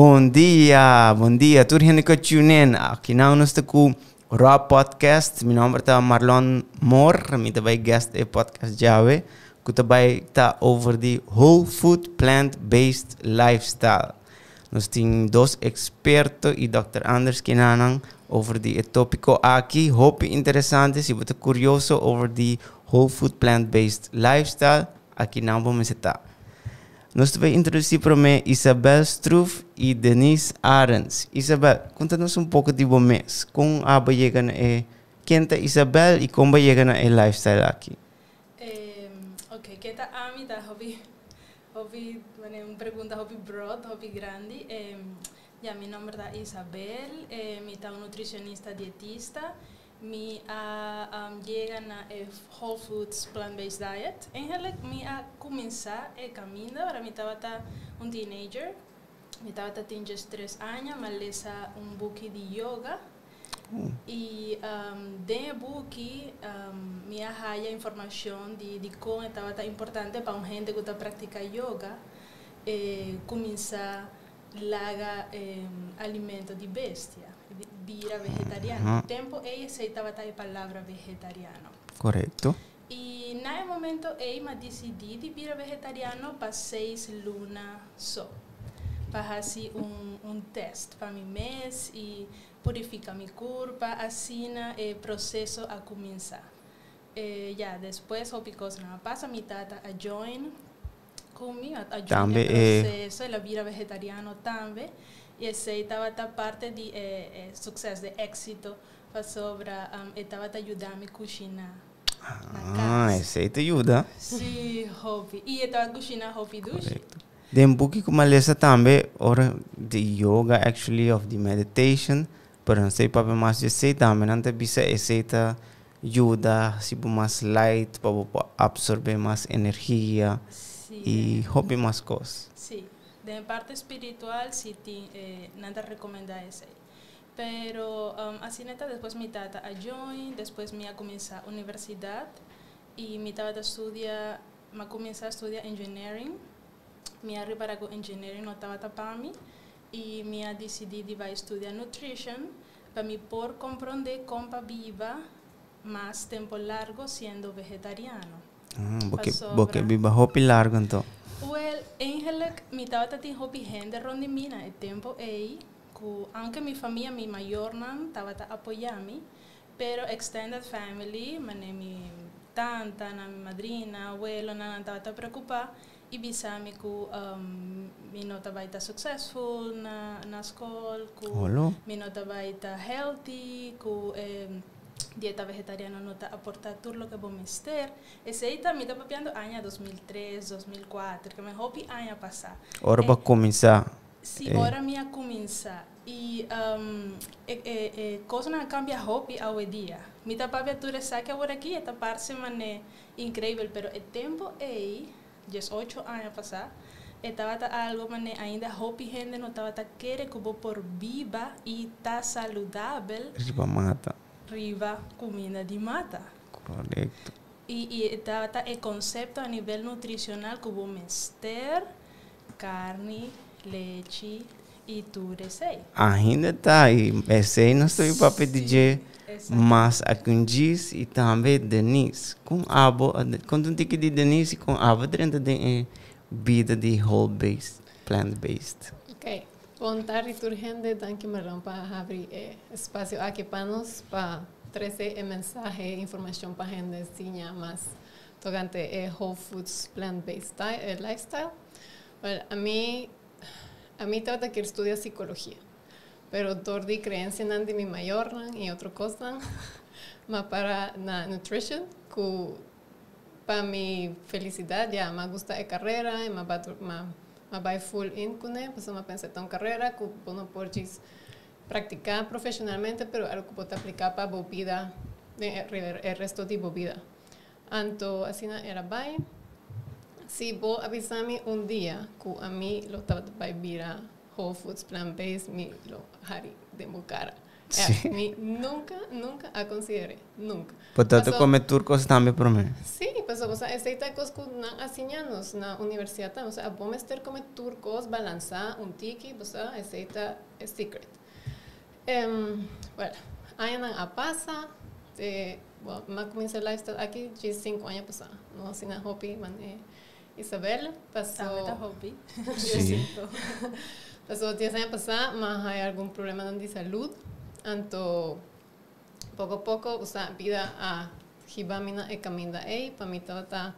Bom dia. Tudo gente que tune in. Aqui na nossa Raw Podcast. Meu nome é Marlon Moore. Me também guest e podcast Jave. Que também está over the whole food plant-based lifestyle. Nós temos dois expertos e Dr. Anders Kinanan over the tópico aqui. Hope interessante. Se você é curioso over the whole food plant-based lifestyle, aqui não vamos estar. Nós vamos introduzir para mim Isabel Struve e Denise Arends. Isabel, conta-nos um pouco de vocês. Como a chega é quem é Isabel e como chega é lifestyle aqui? Ok, que tá a mim da hobby, uma pergunta hobby broad, hobby grande. Meu nome é Isabel, me tá nutricionista dietista. Me chega na Whole Foods Plant-Based Diet. Em realidade, me a começar a caminho, para mim estava um teenager, me estava tinha 3 anos, mas lesa book de yoga. E dentro do book, me arraia informação de como estava importante para um gente que está praticando yoga, começar a lagar alimento de bestia. Vira vegetariano. No tempo ele aceitava a palavra vegetariano. Correto. E naquele momento ele me decidiu de virar vegetariano para 6 lunas só. Para fazer teste para mim mês e purificar minha corpo, assim o processo a começar. Depois, o que não passa, me tata a join comigo, a join o processo, ela vira vegetariano também. E essa estava parte de sucesso, de êxito, sobre estava ajudando a me cozinhar na casa. Essa te ajuda? Sim, hobby. E estava cozinhando hobby duche. Dem book como lesa também, ora de yoga actually of the meditation, pero não sei para mais de sei também, não te bisa essa ajuda se mais light para absorver mais energia e hobby mais coisas. Sim. De parte espiritual, sí, nada recomenda ese. Pero así neta, después mi tata a join, después me comienza a universidad y mi tata estudia, me comienza a estudiar engineering. Me arriba para engineering no estaba para mí y me ha decidido a estudiar nutrition para mí por comprender cómo viva más tiempo largo siendo vegetariano. Porque viva hobby largo então. Well, eigenlijk, mi tata tinha hobby gente ronde mina, el tempo aí, aunque mi familia, mi mayor nan, tava apoyando, pero extended family, mi tanta, mi madrina, abuelo, nan, tava preocupada, e bisami que mi nota vai estar successful na escola, que mi nota vai estar healthy, que dieta vegetariana não está aportar tudo o que vamos ter. Esse aí também está papiando ano 2003, 2004, que é meu hobby ano passado. Ora para começar. Sim, ora minha começar. E coisa não cambia hobby ao dia. Me está papiando tudo isso que agora aqui, esta parte é incrível, pero o tempo aí, 18 anos passado, estava algo mané ainda hobby gente não estava querer que vou por viva e tá saudável. Riba mata. Riva comida de mata. Correto. E está o conceito a nível nutricional que vamos ter carne, leite e tudo isso aí. Ainda está aí. Esse aí não estou para pedir, mas a Cundis e também Denise. Com quando um tique de Denise com abo dentro de vida de whole-based, plant-based. Ok. Contar e urgente, tanque marrom para abrir espaço aqui para nós, para trazer mensagem, informação para a gente, tinha mais tocante whole foods, plant-based lifestyle. Well, a mí estava que estudar psicología, pero dor de creencia não de mi mayor e outra coisa, mas para na nutrition, que para mi felicidade, já me gusta a carreira, me vai full in com ele, pues me pensei tão carreira que não pode praticar profissionalmente, pero algo que pode aplicar para a vida, o resto da vida. Então, assim era bem. Se vou avisar-me dia que a mim lo estava para vir a Whole Foods Plant-Based, me lo harei de minha cara. Nunca a considerei, nunca. Portanto, comer turcos também para mim. Sim, pues o sea, aceita cosco na asiñanos na universidad, o sea, bomester come turcos balanza un tiki, o sea, aceita es secret. Bueno, hay una pasa de bueno, me comencé lifestyle aquí de 5 años pasado, no sin hobby, man Isabel pasó hobby. Sí. pasó 10 años pasado, más hay algún problema de salud, entonces poco a poco, o sea, vida a Hibamina e Caminda A, para mí estaba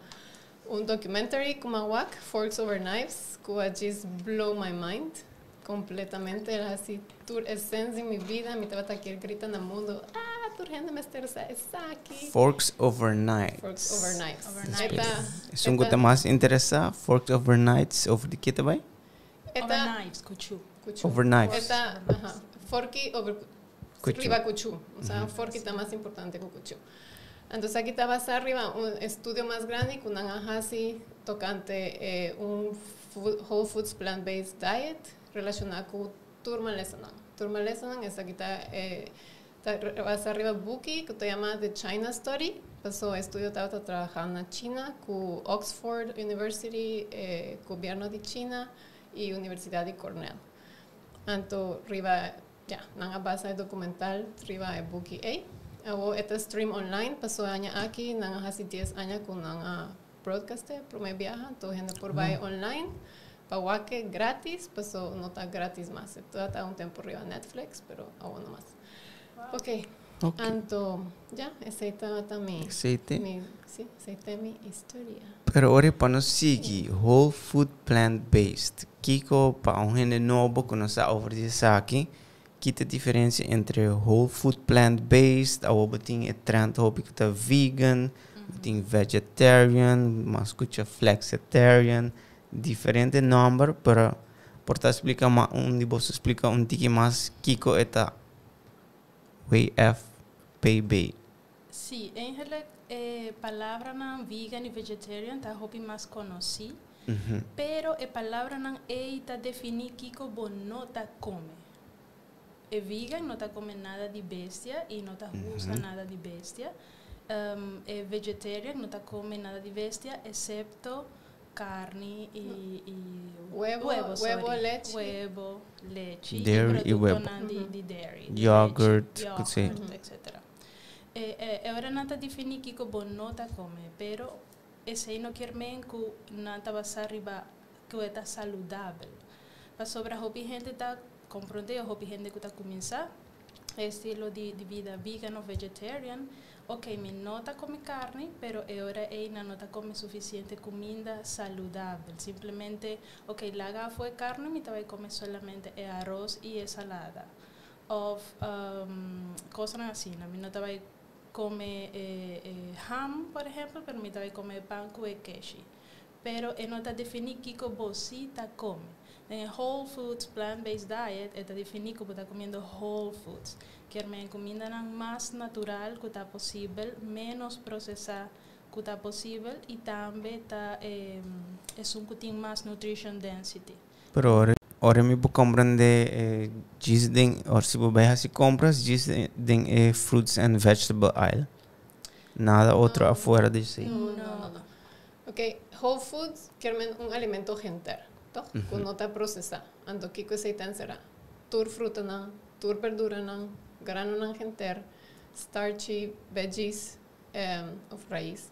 un documentary como WAC, Forks Over Knives, que just blow my mind completamente, era así, tu esencia en mi vida, mi estaba aquí gritando al mundo, tu gente me está aquí. Forks Over Knives. Forks Over Knives. Es un cosa más interesante, Forks Over Knives, over de qué te va? Over Knives, kuchu. Over Knives. Esta, forky over riba kuchu, o sea, forky está más importante que kuchu. Entonces aquí estaba arriba un estudio más grande con una así tocante un whole foods plant-based diet relacionado con turma lesanan. Turma lesanan es aquí está arriba Buki que se llama The China Study. Pasó estudio estaba trabajando en China con Oxford University, gobierno de China y Universidad de Cornell. Entonces arriba ya, una base documental arriba de Buki A. Este stream online pasó año aquí, nanga hace 10 años con una broadcaster, pero me viaja, entonces gente por vaya online, paguaque gratis, pasó no está gratis más, todo está un tiempo arriba Netflix, pero aún no más. Wow. Okay. Entonces, ya, esa está mi historia. Pero ahora para nos seguir, whole food plant-based, Kiko, para un gente nuevo que no sabe over isso aqui, que a diferença entre whole food plant-based, ou tem trend hobby que tá vegan, tem vegetarian, mas escuta flexitarian, diferente number para portar explicar mais você explica tiki mais Kiko eta WFPB. Sí, en realidad palabra nan vegan y vegetarian ta hobby más conocí, pero palabra nan ta definir Kiko no ta come. Vegan no te come nada de bestia y no te usa nada de bestia. Vegetarian no te come nada de bestia excepto carne y huevo, leche dairy y huevo. De dairy, Yogurt, etc. Ahora no te define que no te come, pero ese no quiere que no te vas arriba que está saludable. Para sobre hobby gente está comprende o hobby gente que está comienza estilo de vida vegan o vegetarian. Ok, mi nota come carne, pero ahora ella no te come suficiente comida saludable. Simplemente, ok, la haga fue carne, mi te voy a comer solamente arroz y ensalada. O cosas así, mi no te voy a comer ham, por ejemplo, pero mi te voy a comer pan con queso. Pero no te define que vos sí te come. En el Whole Foods Plant-Based Diet, te define que está comiendo whole foods. Quiere comida más natural que está posible, menos procesada que está posible y también es un cutín más nutrition density. Pero ahora me puedo comprender o si vos vais a compras, den fruits and vegetable aisle. Nada otro afuera de sí. No. Ok, whole foods quiere un alimento entero. Que no está procesado. Ando aquí que se será tur fruta nan, tur verdura nan, grano nan enter, starchy veggies of raíz,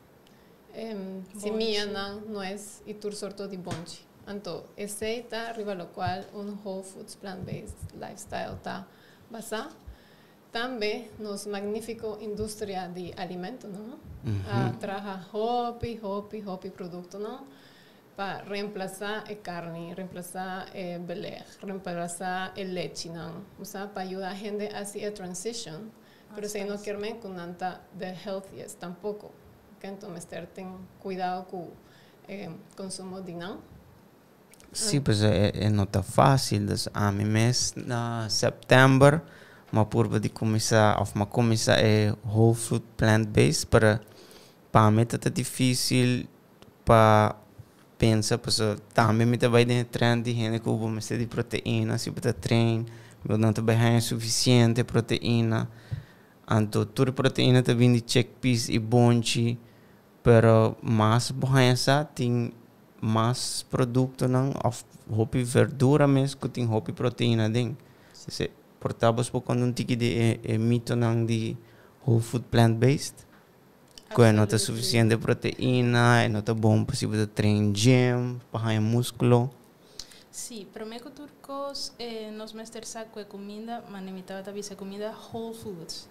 semilla nan, nuez y tur sorto de bonchi. Anto ese está arriba lo cual un whole foods plant-based lifestyle está basado. También nos magnífico industria de alimentos, ¿no? Trabaja hopi producto, ¿no? Para reemplazar carne, reemplazar belej, reemplazar leche, ¿no? O sea, para ayudar a gente a hacer transition, pero si no quieren con tanta the healthiest tampoco. Okay? Entonces, ten cuidado con consumo de no. Sí, pues no está fácil. Dus a mi mes na september, ma purba de começar whole food plant-based para mim tá difícil para pensa, pues também me vai de trend de gente que usa mais de proteína, se você treina, não também é suficiente proteína. Então, toda proteína tá vindo de chickpeas e bonchi, pero mas bohansa tem mas produto nang of hopi verdura mes que tem hopi proteína ding. Se portabas po quando um tiki de mito nang di whole food plant based. Que não tem suficiente proteína, não tá bom para se você treinar gym, para ganhar músculo. Sim, para mim que turcos nós mester saco é comida, mas limitava também a comida whole foods.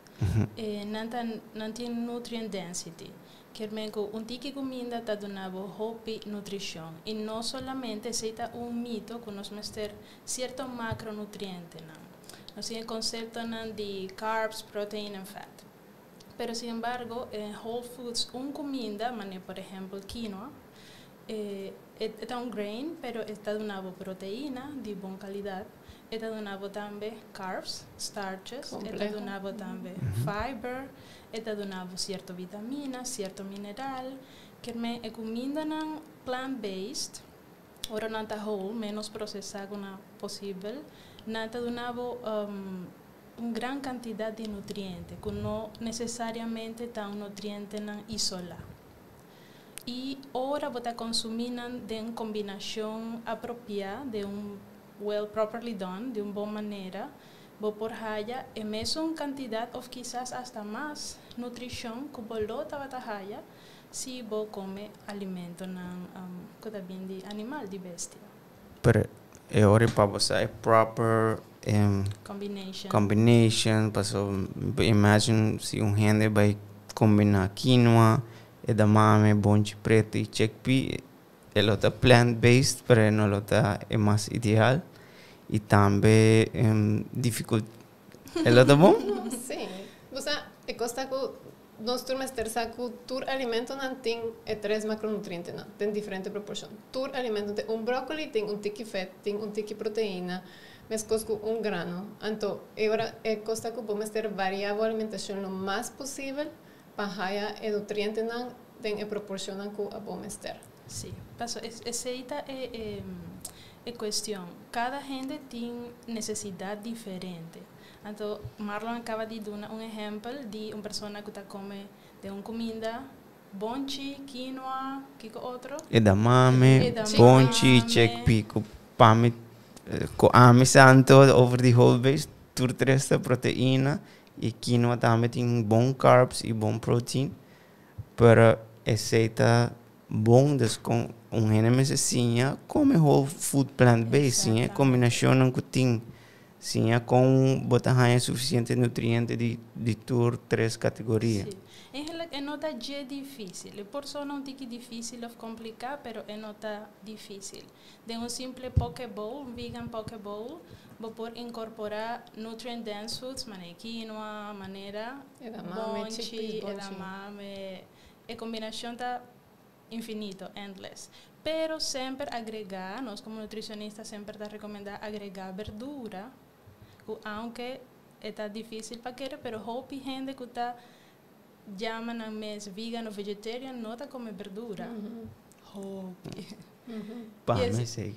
Não tem nutrient density. Quer dizer que tiki comida está donando hopi nutrição e não somente aceita mito que nós mester certo macronutriente, não. Nós temos o conceito de carbs, protein and fat. Pero sin embargo, en Whole Foods, comida, por ejemplo, quinoa, está un grain, pero está donando proteína de buena calidad, está donando también carbs, starches, complejo. Está donando también fiber, está donando cierta vitamina, cierto mineral, que es comida plant-based, ahora no está whole, menos procesada posible, no está donando una gran cantidad de nutrientes, que no necesariamente está un nutriente isolado. Y ahora está consumiendo de una combinación apropiada, de properly done, de una buena manera, por haya, y mesmo una cantidad o quizás hasta más nutrición que bolota batahaya si vos come alimento que también de animal, de bestia. Pero ahora para você é proper combination, paso imagine se gente vai combinar quinoa, edamame, bonchi preto e chickpea, ela tá plant-based, pero não tá é mais ideal e também ela tá bom? Sim, você é costa que nós turmas terçaco tur alimento não tem três macronutrientes não, tem diferente proporção. Tur alimento tem brócoli, tem tiki fat, tem tiki proteína, mas cosco grano. Então, agora é costa que podemos ter variável alimentação o mais possível para que nutrientes não tem proporcionam que a podemos ter. Sim, passo essa é questão. Cada gente tem necessidade diferente. Então, Marlon acaba de dar exemplo de uma pessoa que come de uma comida bonchi, quinoa, que outro? Edamame, bonchi, chickpea, pame, ame santo over the whole base, tur tresta proteína e quinoa também tem bom carbs e bom protein, para aceita bom com gene assim, come whole food plant based, sim, combinação que tem sim, com botar suficiente nutriente de tur três categorias. É nota é difícil. Por só não tem que difícil ou complicar, mas é nota difícil. De simples poke bowl, vegan poke bowl, vou por incorporar nutrient dense foods, quinoa, bonchi, edamame. A combinação está infinito, endless. Pero sempre agregar, nós como nutricionistas sempre está recomendando agregar verdura, aunque está difícil para querer, pero hope gente que está llaman a mes vegan ou vegetarian não está come verdura. Hope. Para mim sei.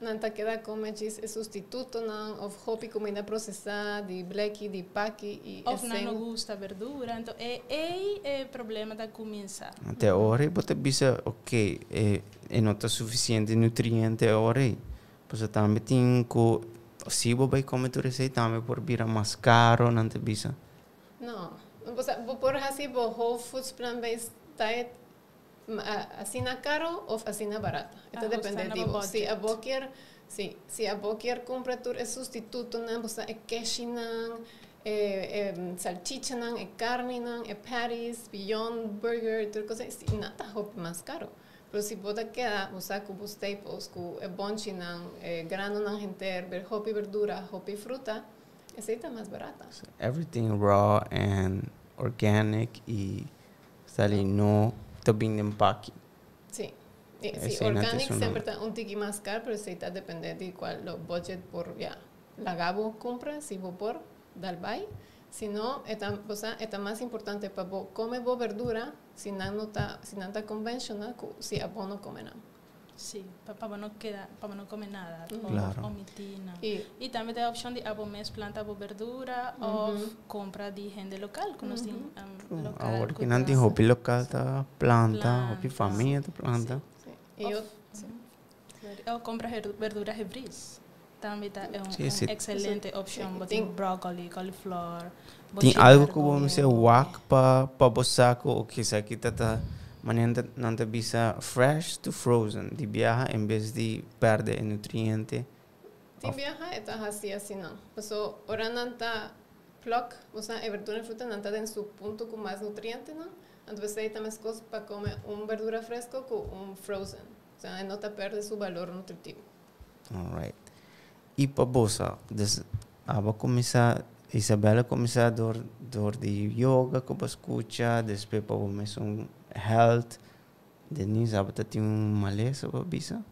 Não está queda come é substituto não of hope comida processada, de black, de paqui e of não gosta verdura, então é problema da começar. Até agora você bisa ok, não está suficiente nutriente agora. Pois também tem que se você vai comer tudo isso também por vir mais caro, não te bisa. Não, por assim whole foods plant-based diet assim na caro ou assim na barata. Isso depende de se a boquer compra tur é substituto não, você é queijo não, é salchicha não, é carne não, é patties, beyond burger, tudo coisa assim, nada é mais caro. Pero se você queda, você com os staples, com bonchi não, grano não inteiro, hopi verdura, hopi fruta, essa está mais barata. So everything raw and organic e sali no também empaque. Sim. Sí, organic sempre está tiki mais caro, pero se está dependendo de qual o budget por lagabo compra, se vou por dalbai. Se não, é mais importante para comer verdura, se não está convencional, se a não come não. Sí, para no comer nada, Claro. omitir nada. Y Y también tem a opção de abomes planta ou verdura ou compra de gente local, que nós temos local. Agora que que não tem dá- hobby local, tá planta, Planta, hobby família, tá planta. sí. Y yo, sí. Ou compra verduras hebris. Também é Sim, sim. excelente opção. Sim, Botem tem- brócoli, coliflor. Tem algo que vamos ser wak para bosaco o que isso aqui tá maneira não te bisa fresh to frozen de viaja em vez de perder nutriente. Ti viaja estás así no. Pues ahora nanta pluck, o sea, verdura y fruta nanta en su punto con más nutrientes, ¿no? Entonces ahí también es cosa para comer un verdura fresco con un frozen. O sea, no te pierde su valor nutritivo. Alright. E para bosa, aba começar Isabela começar dor de yoga que você escuta, depois para começar health, Denise aba tem maleza para bisa.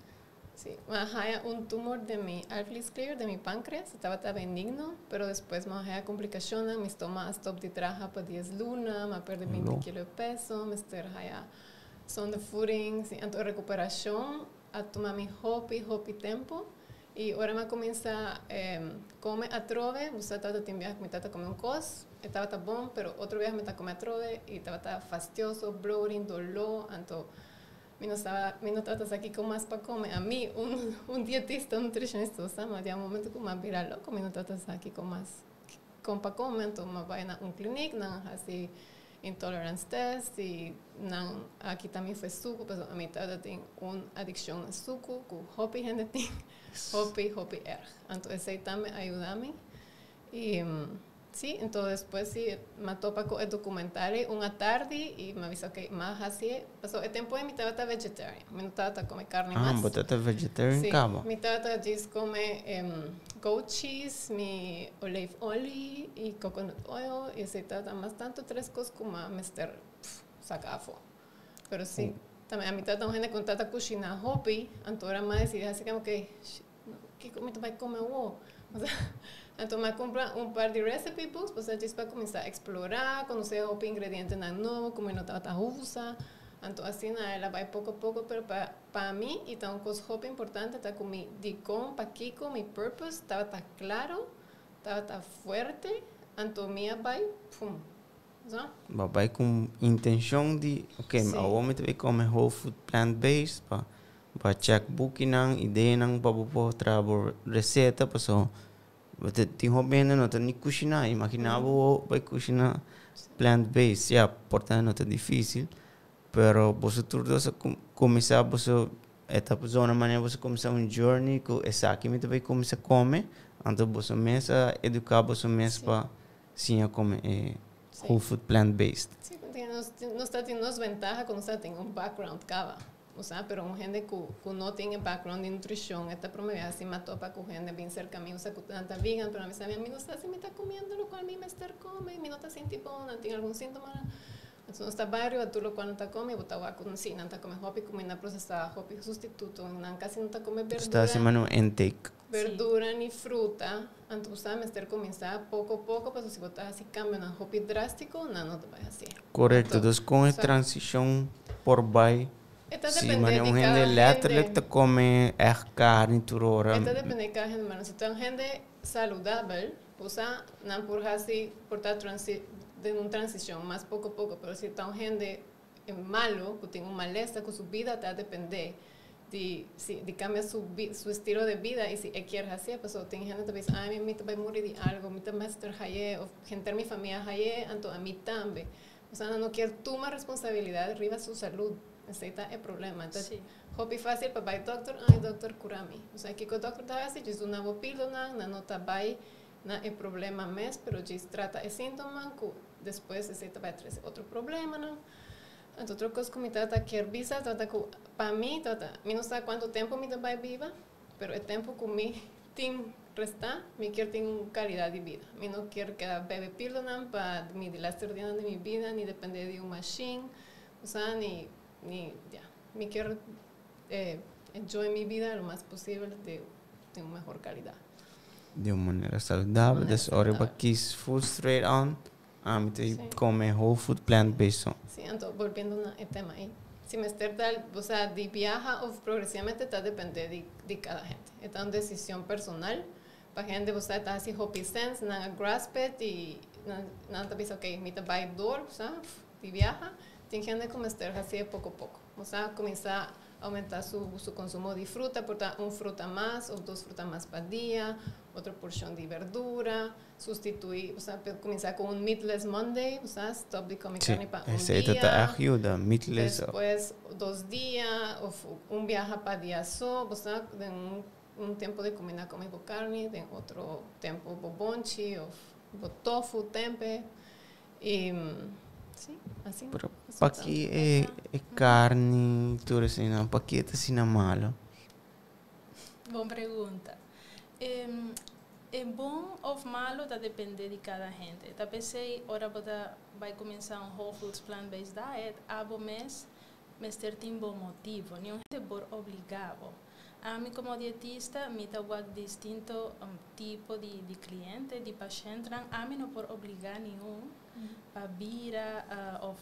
Sí, había un tumor de mi alveolus clear, de mi páncreas, estaba benigno, pero después me había complicaciones, mi estómago stop de traja para 10 lunas, me perdí 20 kilos de peso, me estoy son de fooding, sí, entonces recuperación, a tomar mi hopi tempo, y ahora me comienza comer a trove, usted estaba en viaje, me estaba comer un cos, estaba bom, pero otro viaje me estaba comer a trove, y estaba fastioso, bloating, dolor, entonces mi no estaba aquí con más para comer. A mí, un dietista, un nutricionista, o sea, me dio un momento que me vira loco, mi no estaba aquí con más para comer, entonces me voy a un clinic, así, intolerance test, y aquí también fue suco, pero a mí todavía tengo una adicción a suco, con hopi gente tiene, hopi entonces ahí también ayuda a mí. Y sí, entonces después sí, me topa con el documental una tarde y me avisó que más así, pasó el tiempo de mi estaba vegetarian, mi estaba comer carne más. Ah, você tá vegetarian Sí, cabo. mi estaba just come goat cheese, mi olive oil y coconut oil y se trata más tanto 3 cosas como Mr. Sacafo. Pero sí, también a mi tata gente con tata cocina hopi, entonces más decidí así como que ¿qué comida va a comer vos? O sea, entonces me compré un par de recipe books, pues es para comenzar a explorar, conocer los ingredientes nuevos, como no estaba usa. Entonces así nada, va poco a poco, pero para mí, y tan cosa hopi importante, está con mi dicón, pa Kiko, mi purpose, estaba tan claro, estaba tan fuerte, entonces mi vai, pum. ¿No? Vai com intenção de, ok, Sim. o homem vai comer whole food plant-based, para checkbook nang ideia nang para trabalhar receita, para você tem hobby ainda não tem nem cozinhar, imaginava vai cozinhar plant-based, portanto não é difícil, pero você tudo você começar você etapa zona maneira você começar journey que exatamente vai começar a comer, então você começa a educar você mesmo para sim comer whole food plant-based. Sí, no está teniendo ventaja cuando está teniendo un background cava. O sea, pero un gente que no tiene background de nutrición, esta promovida así me topa con gente bien cerca a mí, o sea, que está vegan, pero a mí no está así, me está comiendo lo cual a mí me está come, mi no está sin tipo, no tiene algún síntoma. Entonces, no está barrio, tú lo cual no está come, bota agua con sí, no está come hopi, como una procesada hopi sustituto, casi no está come verdura. Está haciendo intake. Verdura ni fruta, entonces me estar comenzando poco a poco, pero si botas así cambio un hopi drástico, no te vayas así. Correcto, entonces con esta transición por bye, sí, man, un gente letterlijk te come echt carne turora. Esto depende de cada gente, hermano. Si tú eres gente saludable, o sea, no por así, por estar de una transición, más poco a poco, pero si está gente malo, que tiene un malestar con su vida, te va a depender de cambiar su estilo de vida, y si quiere así, pues tiene gente que dice, ay, mi voy a morir de algo, mi voy a estar haye, o gente de mi familia haye, entonces a mí también. O sea, no quiero tomar responsabilidad arriba de su salud. Ese es el problema. Entonces, hopi fácil para ir doctor, ay, doctor, curami. O sea, que el doctor está así, es una píldora, no está ahí, no el problema mes, pero ya trata el síntoma, después ese va a traer otro problema, ¿no? Entonces, otra cosa que me trata que visa, para mí, no sé cuánto tiempo me va a viva, pero el tiempo que mi team resta, me quiero tener calidad de vida. Me no quiero que bebe píldora para mi las días de mi vida, ni depender de un machine, o sea, ni ya, me quiero enjoy mi vida lo más posible de una mejor calidad. De una manera saludable, entonces ahora va a kiss food straight on, me te come whole food plant-based. Sí, entonces volviendo al tema ahí. si me estar tal, o sea, de viaja o progresivamente está depende de cada gente. Esta es una decisión personal. Para gente, você está assim, hopi sense, na graspet e na pensa, ok, me vai dor, sabe? De viaja, tem gente que começa assim pouco a pouco. Você começa a aumentar su consumo de fruta, portar fruta más ou 2 frutas más para dia, outra porção de verdura, substituir, você começar com meatless Monday, você stop de comer carne para dia. Te ajuda, meatless. Depois 2 dias, ou viaja para dia só, você tempo de comida come carne, tem outro tempo bobonchi, ou tofu, tempe, e sim, assim. Para que é carne, tudo assim, não? Para que é assim malo? Boa pergunta. É bom ou malo, tá depende de cada gente. Tá pensei, ora vai começar Whole Foods plant-based diet, abo mês ter um bom motivo, não é por obrigado. A mim como dietista, me trago distinto tipo de cliente, de paciente, a mim não por obrigar nenhum para vir ou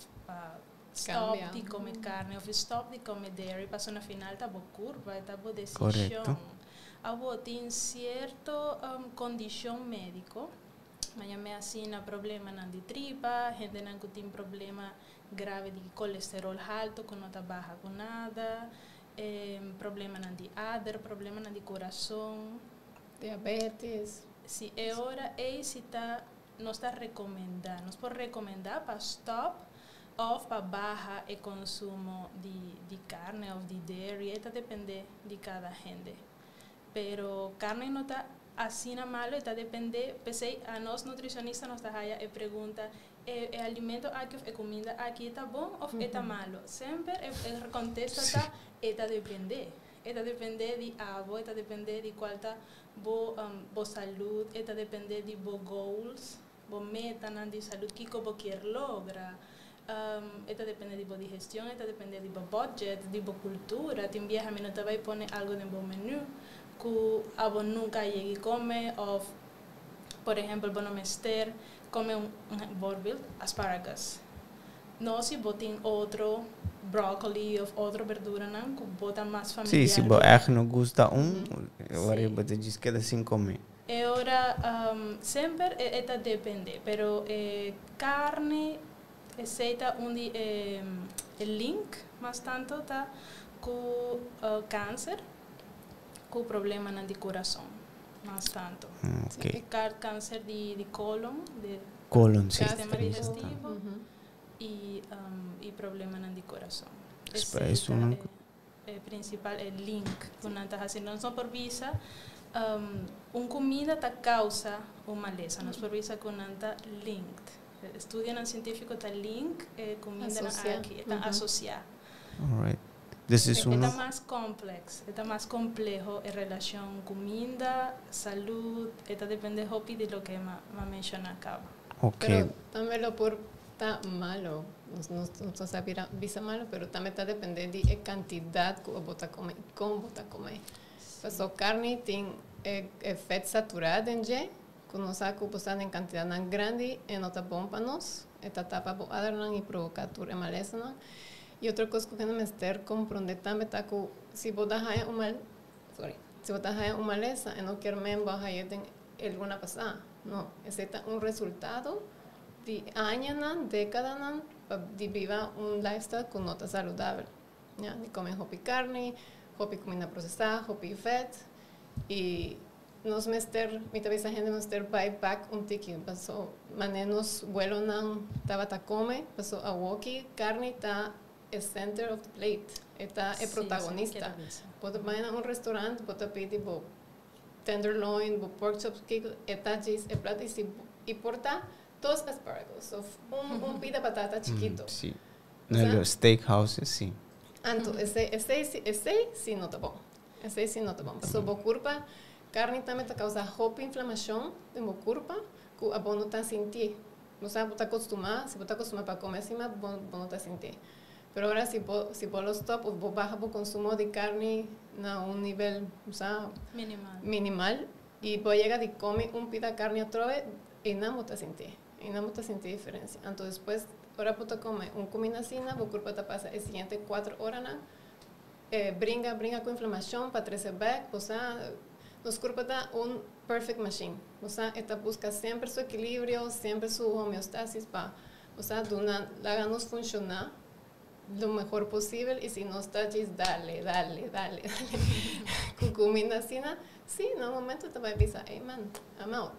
stop de comer carne, ou stop de comer dairy, para na final tá boa curva, tá boa decisão. Correto. Abo tem certo condição médico, mas me assina problema de tripa, gente não tem problema grave de colesterol alto, que não tá baixa com nada. Problema de adder, problema de coração, diabetes. Se é hora, se nós está recomendando, nós podemos recomendar para stop ou para baixar o consumo de carne ou de dairy, isso depende de cada gente. Pero carne não está assim malo, está depende, pensei, a nós nutricionistas nos está aí e pergunta, é alimento aqui, é comida aqui, está bom ou está malo? Sempre contesta está depende de avo, está depende de qual está boa saúde, está depende de boa goals, boa meta de saúde que como quer lograr, está depende de boa digestão, está depende de boa budget, de boa cultura, tem viaja me não vai pôr algo no bom menu que avo nunca llegue come ou, por exemplo, bono mester come borbil asparagus. Não se botem outro broccoli ou outra verdura, não, que bota mais familiar. Se você echt não gosta agora você diz que é assim comer. Agora, sempre está depende, pero carne, aceita onde o link, mas tanto está com câncer, com problema de coração, mas tanto. Okay. Câncer de colon, sistema digestivo. E problema de coração. Isso é principal é link que nós está fazendo. Nós não por visa comida tá causa uma maleza. Nós por visa que nós está linked. Estudiam científico tá link comida aqui está associada. Alright. Está mais complexo, está mais complexo em relação comida, saúde, está depende de lo que me menciona acá. Okay. Pero também lo por está malo, não sabe visa malo, pero também está dependendo de quantidade que você come e como você come. Então, carne tem efeito saturado em que não sabe que você em quantidade grande e não está bom para nós, está tapa para adornar e provocar tudo maleza, não? E outra coisa que eu quero mostrar, compreender também está que se você hay uma maleza, eu não quero mesmo baixar alguma passada, não, esse é resultado de años, décadas, de vivir lifestyle que não está saudável. ¿Ya? De comer hopi carne, hopi comida processada, hopi fat. E nós muitas vezes a gente mester vai back tiki. Passou, manenos vuelo não estava a comer, passou a walkie, carne está é center of the plate, está é protagonista. Pode ir a restaurante, pode pedir tenderloin, pork chops, que está diz é prato e porta 2 asparagus, pita batata chiquito. Sí. En los steakhouses, sí. Entonces, ese sí no está bom. Ese sí no está bom. Pasó por culpa, carne também causa inflamação de boa curva, que a bom não está sentir. Não sabe, está acostumado, se você está acostumado para comer acima, bom não está sentir. Pero agora, se você stop, você baixa o consumo de carne a nível, minimal, e você chega de comer pita carne outra vez, e não está sentir. y no me siente diferencia. Entonces después, ahora puedo comer un comida sina, o cuerpo te pasa el siguiente 4 horas, brinca con inflamación para 13 back, o sea, nos cuerpo da un perfect machine, o sea, esta busca siempre su equilibrio, siempre su homeostasis para, o sea, la hagamos funcionar lo mejor posible y si no está, dale. Con comida sina, sí, en un momento te va a avisar, hey man, I'm out.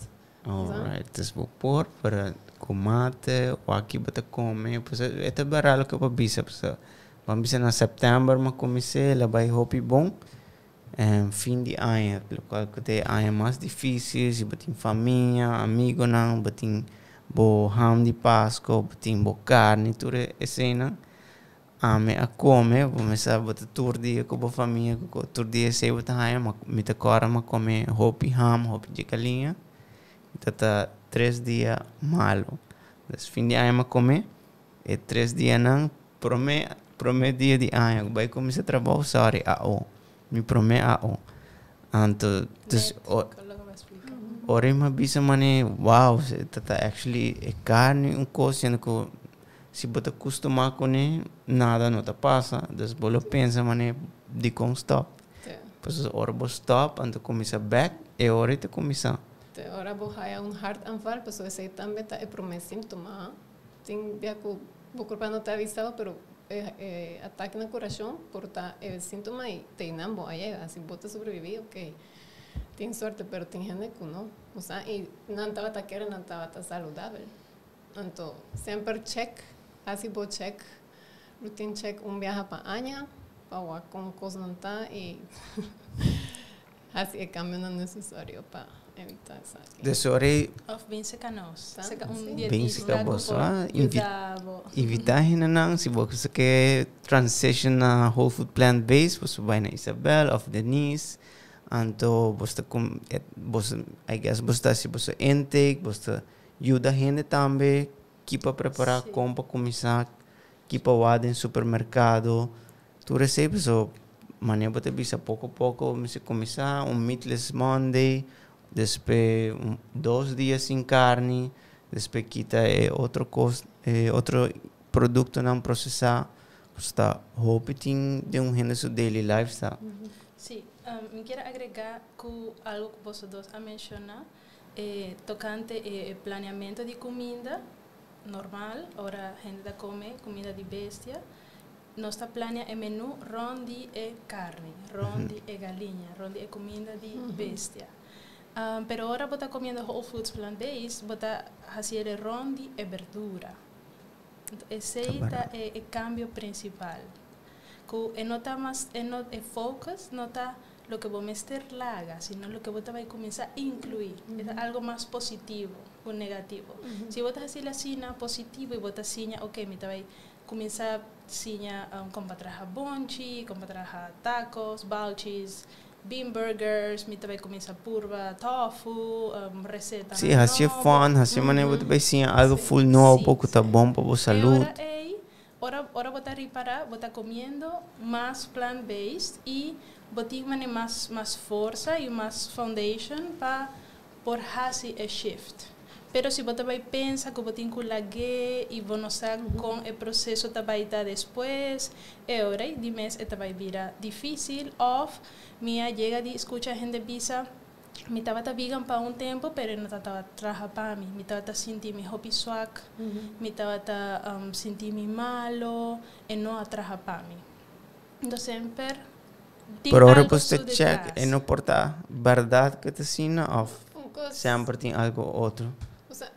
Alright, dus vou pôr para tomate, o aqui para comer, pois é baralho que eu bisa, vamos bisa na setembro, mas comecei, ela vai hopi bom, fim de ano, pelo qual que tem ano mais difícil, se batem família, amigo não, batem bo ham de Páscoa, batem bo carne, tudo esse não, me a comer, vou começar a botar todo dia com a família, todo dia sei botar ano, mas me te cora, mas comer hopi ham, hopi de galinha. Tata 3 dias malo. Dus fim de ano comer, e 3 dias não, promete dia de ano, vai começar a trabalhar, sorry, me promete Então, ora eu me bisa mane, wow, tata actually é carne, coisa que se você acostumar com ele, nada não te passa, dus bolo pensa mane, de como stop. Pois ora vou stop, então começa back, e ora te começa. Ahora vos hay un hartanfall, pues ese también está el primer síntoma. Tem via que o corpo não está avisado, pero ataque no corazón por el síntoma y te inambo llega. Si vos te sobrevivís, ok, tienes suerte, pero tienes gente que no. O sea, y no estaba taquera, no estaba saludable. Entonces, siempre check, así vos check, routine check, un viaje para año, para con cosas no está y así el cambio no es necesario para evitar isso aqui. Dus ora Of bem secanos. Bem Dietista evitar não, se você quer transition na whole food plant based, você vai na Isabel of Denise, então você I guess você se você intake, você ajuda a gente também que para preparar como para começar, que para guardar em supermercado, tu recebe so maneira para bisa pouco a pouco, você começar meatless Monday. Después 2 días sin carne, después quita otro producto não processado, está hoping de gente su daily lifestyle. Sí, me quiero agregar algo que vosotros han mencionado, tocante el planeamiento de comida normal, ahora gente come comida de bestia, nostra planea el menú rondi e carne, rondi e galinha, rondi e comida de bestia. Pero ahora vos estás comiendo whole foods plant-based, vos estás haciendo rondi e verdura. Ese es el cambio principal. Que no está más, el focus no está lo que vos meter laga, sino lo que vos te vas a comenzar a incluir. Es algo más positivo o negativo. Si vos estás haciendo la cena positivo y vos estás haciendo, ok, me te vas a comenzar a cena con para trabajar bonchi, con para trabajar tacos, balchis, bean burgers, me vai começar purva, tofu, receita. Sim, assim é fun, assim maneira você vai sim algo full novo, pouco tá bom para a saúde. Ahora vou estar reparar, vou estar comendo mais plant-based e vou ter mais força e mais foundation para por fazer a shift. Pero se você vai pensar que você tem que lagar e você não sabe com o processo que vai estar depois, hora de mês vai virar difícil. Ou minha chega de escutar a gente bisa, me estava vegan para tempo, pero não estava trabalhando para mim. Me estava sentindo me hobby swag, me estava sentindo me malo e não trabalhava para mim. Então sempre. Por ahora você check e não importa verdade que te ensina ou sempre tem algo outro. O sea,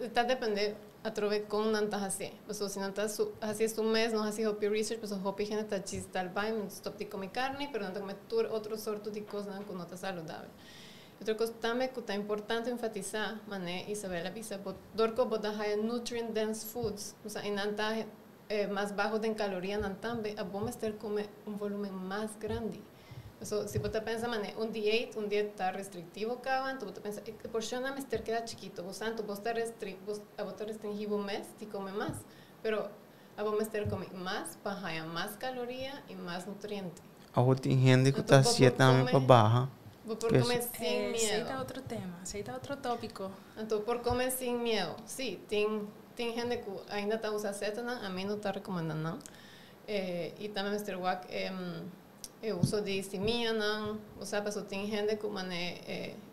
está depende a través con nantas así. Pues si nantas así es un mes, no así hopi research, pues hopi gente está chista al baño, stop de comer carne, pero no te comer otro sorto de cosas que no está saludable. Otra cosa también que está importante enfatizar, mané Isabel avisa, dorco botas hay nutrient dense foods, o sea, en nantas más bajo en calorías nantambe, a vos estar comer un volumen más grande. So, si vos te pensas, un dieta está restrictivo, cabrón, tú te pensas, porción a mister queda chiquito, vos te restringís un mes, te come más, pero a vos mister come más, para más calorías y más nutrientes. Ahora tem gente que está também para baja. Vos por Pues- comer sin miedo. Aceita otro tema, aceita otro tópico. Então, por comer sem medo. Sim, tem gente que ainda está usando cetana, a mim não está recomendando não. E também Mr. Wack, eu uso de simia não. Ou seja, tem gente que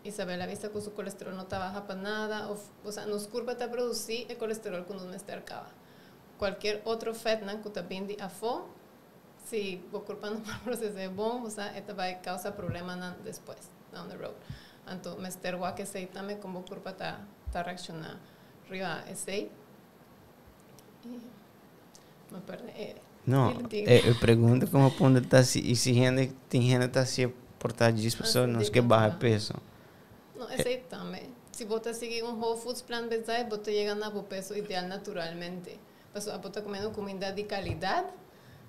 Isabela vista que o seu colesterol não está baixo para nada. Ou seja, nos curva está produzir o colesterol quando nos acaba. Qualquer outro feto não que está bem de afo, se o corpo não processa bom, ou seja, isso vai causar problema depois, down the road. Então, Mr. Wack sei também como o corpo está reaccionando. Arriba, sei. Me perde. Não, eu pergunto como ponto está se gente tem gente está se portar disso pessoas não que barra peso. Não, sei também. Se você seguir whole foods plant-based, você chega no peso ideal naturalmente. Você está comendo comida de qualidade.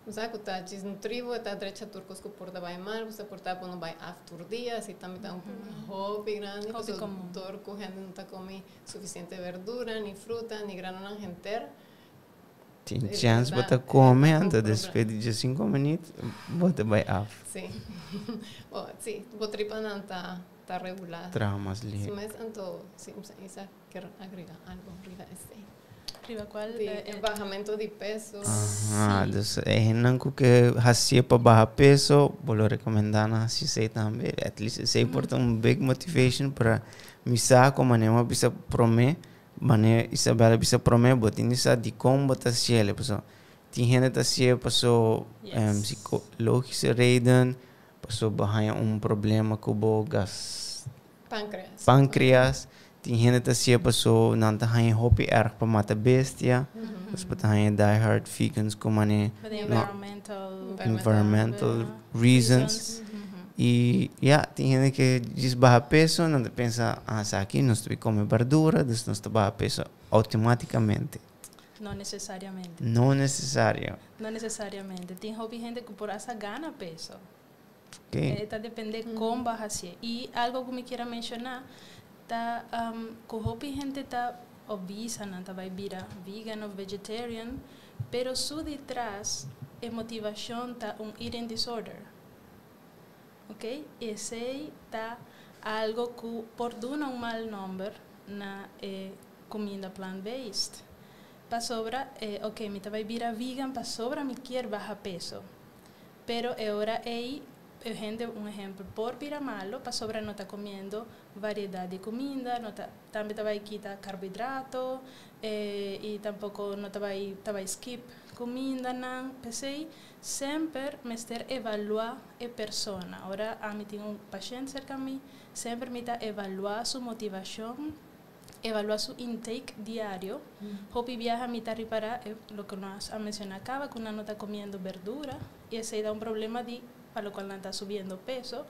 Você está desnutrido, está derecha turcos que porta vai mal, você porta por não vai after dia, assim também está hobby grande, você turco gente não está comendo suficiente verdura, nem fruta, nem granola inteira. Tem chance para comer antes depois de 5 minutos, você vai af. Sim. Sim, o tripa não está regular. Traumas ali. Sim, mas então, sim, isso quer agregar algo, agregar esse. Arriba, qual? Bajamento de peso. Ah, não que assim para baixar peso, vou recomendar assim sei também. At least sei porta big motivation para misa como não bisa prome, mane Isabela bisa prome, botin isa de como botar cielo, pessoal. Tem gente tá cielo, pessoal, psicologische reden, pessoal bahaya problema com o gas. Pancreas. Tem gente que se passou não tá em hobby erg para matar bestia, os para em diehard vegans como environmental reasons e tem gente que diz barra peso não pensa aqui nós estamos comer verdura, nós estamos barra peso automaticamente. Não necessariamente. Não necessário. Não necessariamente. Tem hobby gente que por essa gana peso. Okay. Está depende como baja se. E algo que me queira mencionar tá que hobby gente tá obesa, não tá vai virar vegan ou vegetarian, pero su detrás é motivação tá eating disorder. Ok? Esse tá algo que por dar mal número na comida plant-based. Para sobra, ok, me tá vai virar vegan, para sobra me quer bajar peso. Pero agora gente, um exemplo, por virar malo, para sobra não está comendo variedade de comida, também vai quitar carboidrato, e tampouco não vai skip comida, não. Pensei, sempre me ter evaluar a pessoa. Agora, a mim tem paciente cerca de mim, sempre me está evaluar sua motivação, evaluar su intake diario. Hopi viaja a mi reparar lo que nos ha mencionado acaba, que una no está comiendo verdura y ese da un problema para lo cual no está subiendo peso.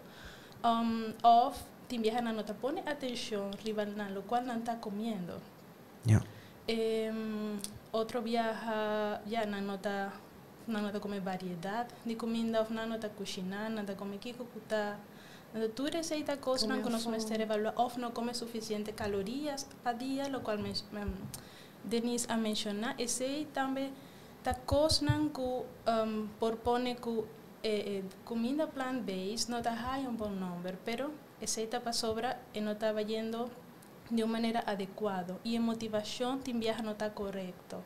O ti viaja no te pone atención rival a lo cual no está comiendo. Yeah. Otro viaja ya no está come variedad de comida, no está cocinar, no está come kiko kuta. Tu receita cosas que nos mester evaluar, o no come suficiente calorías para día, lo cual Denise ha mencionado. Ese también ta cosas que propone que comida plant-based no está hay un buen número, pero ese etapa sobra y no está yendo de una manera adecuada y en motivación te viaja no está correcto.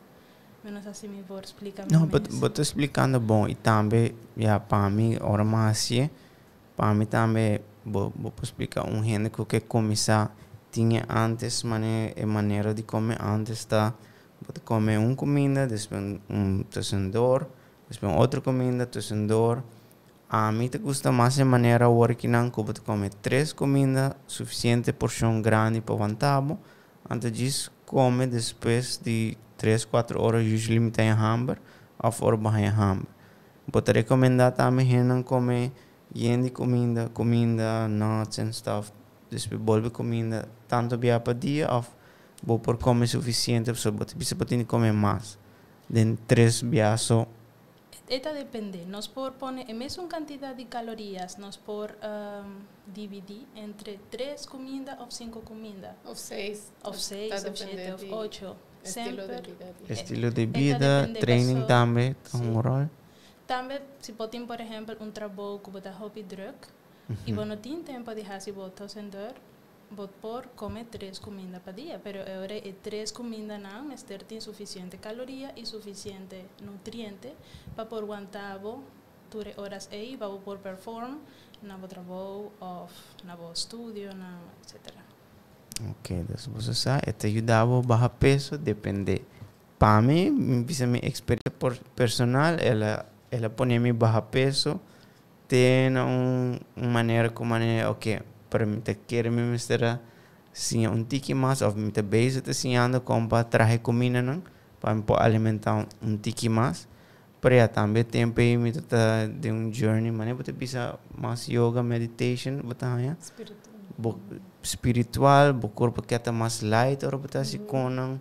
Menos así me voy a explicar. No, pero te explicando bom y también ya para mí ahora más así. Para mim também vou explicar gente que começar tinha antes maneira de comer antes tá você comer comida depois tecendor depois outra comida tecendor a mim te gusta mais a maneira working que você come 3 comidas suficiente porção grande para vantabo antes disso come depois de 3-4 horas usually me tem hamburger ou fora barra hamburger vou te recomendar também gente comer de comida, nuts and stuff. Depois volve comida tanto via para dia ou vou por comer suficiente, você pode comer mais. De 3 via só. Esta depende. Nos por poner en mesma quantidade de calorias, nos por dividir entre 3 comidas ou 5 comidas. Ou 6. Ou 6, ou 7, ou 8. Estilo de vida, training também, um rol. Também, se botem, por exemplo, trabalho que botar hobby drug, Y vos no tienes tiempo de dejar si vos estás sentar, vos por comer 3 comidas para día, pero ahora 3 comidas no, Mr. tiene suficiente caloría y suficiente nutriente para por aguantar vos ture horas ahí, para por perform, na vos trabajo, off, na vos estudio, etc. Ok, então você sabe, te ajudava a baixar peso, depende. Para mim, minha experiência personal, ela põe me baixar peso, tem uma maneira como ok, para mim te querer me mostrar sim tique mais, ou me te beijo te ensinando como para trazer comida não, para me alimentar tique mais. Para também tempo aí me tá de journey, mas você precisa mais yoga, meditation, botar espiritual, o corpo que está mais light, ou botar se conam,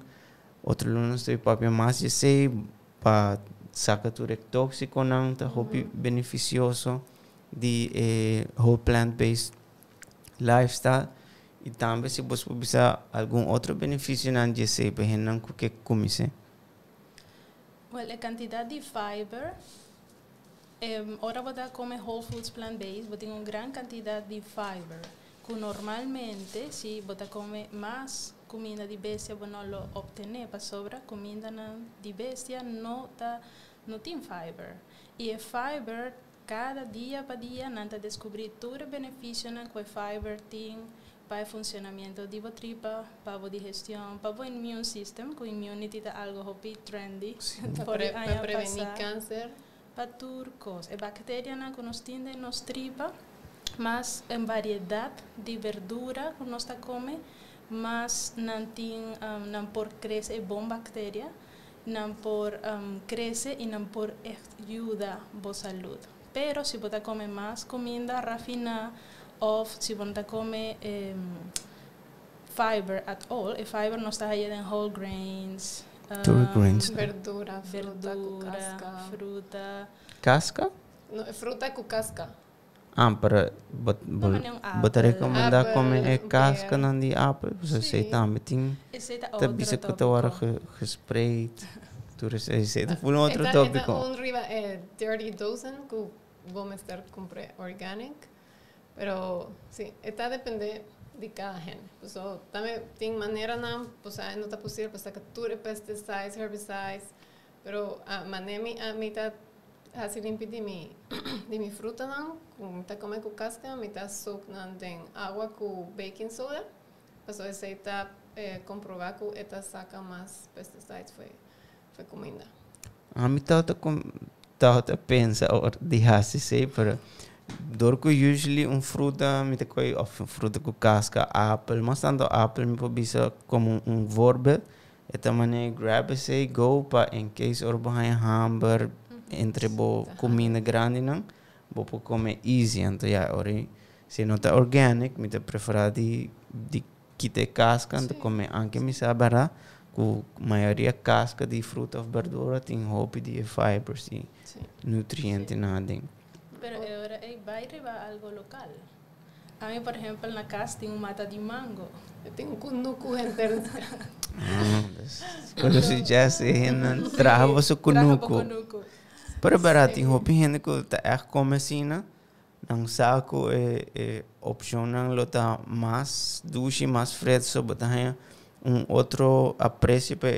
outro lunes tem papel mais de sei, para sacar tudo tóxico não, tá hobby beneficioso de whole plant-based lifestyle. E também se você precisa algum outro benefício não de sei, para não que comer. Well, a quantidade de fiber, ahora você come whole foods plant-based, você tem uma grande quantidade de fiber, que normalmente, se você come mais comida de bestia, você não lo obtener, para sobra comida de bestia não tem fiber. E a fiber, cada dia para dia, não está descobrir todo o benefício que a fiber tem para o funcionamento de a tripa, para a digestão, para o immune system, que o immunity é algo hobby trendy. Para prevenir câncer. Para turcos. A bactéria que nós temos nos tripa, mas em variedade de verdura que nós come, mas não tem, não por crescer bom bactéria, não por crescer e não por ajuda a saúde. Pero se você come mais comida refinada, ou se você come fiber at all, a fiber não está aí em whole grains, verdura, fruta. Casca? No, fruta com casca. Para botar recomendar comer casca não de apple, você sei também tem. Também se que hora gesprayed, tu receita foi outro tópico. Arriba 30 dozen que vou estar comprar organic. Pero sí, está depende de cada gente. Pues, también tiene manera pues no está posible pues capture pesticides, herbicides, pero a mí está así limpio de mi fruta me está come con casca, me está soak en agua con baking soda. Pues ese está comprobado que esta saca más pesticides fue comida. A mí está pensa ou dejasse sei para dorco usually fruta me te coi of fruta com casca apple mas tanto apple me pobisa como vorbe eta mané grab say go pa in case or behind hamburger entre bo comida grande não bo po come easy então já ori se não tá organic me te prefera de quite casca então come anche me sabara com maioria casca de fruta ou verdura tem hope de fibers e nutrientes nada. Pero ahora va a arribar algo local. A mí, por ejemplo, en la casa tengo un mata de mango. Yo tengo un cunuco entero. Quando se já se trava o cunuco. Pero barato, tem roupa gente que tá come assim, não saco opção não lota mais doce, mais fresco, botar outro aprecio para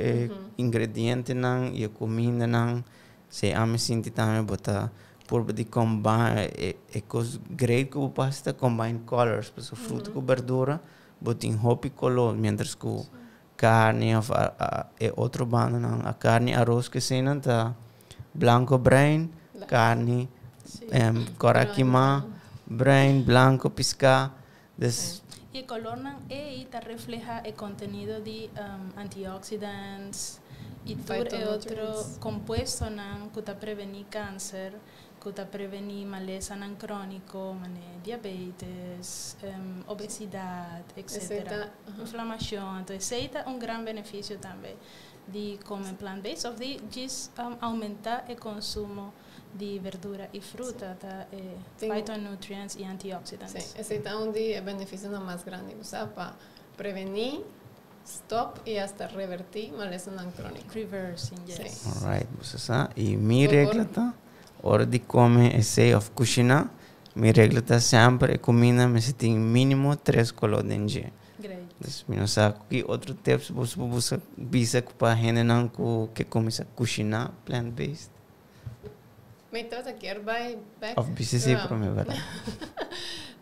ingrediente não e comida não. Se a me sinto também botar por de combine cos great que basta combine colors, pues fruta com verdura, botin hopi color, mientras que carne outro bando não, a carne arroz que se não tá blanco brain, carne coraquima, brain blanco pisca, y el color ahí te refleja el contenido de antioxidantes y todo otro compuesto que te prevenir cáncer, que te prevenir maleza crónico, diabetes, obesidad, etc. Inflamación. Entonces, ese es un gran beneficio también de comer plant-based, o de aumentar el consumo de verdura y fruta, phytonutrients y antioxidantes. Sí, ese es un beneficio más grande, o sea, para prevenir, stop y hasta revertir maleza crónica. Reversing, yes. Sí. All right, você sabe. E minha regra tá, hora de comer esse of cozinhar, Mi regla está siempre comida me se tem mínimo 3 colores de dia. Great. Dus mi não sabe que outro tips você bisa para gente não que começa a cozinhar plant based. Me estás aquí by back. Of bisa sim para mim, verdade?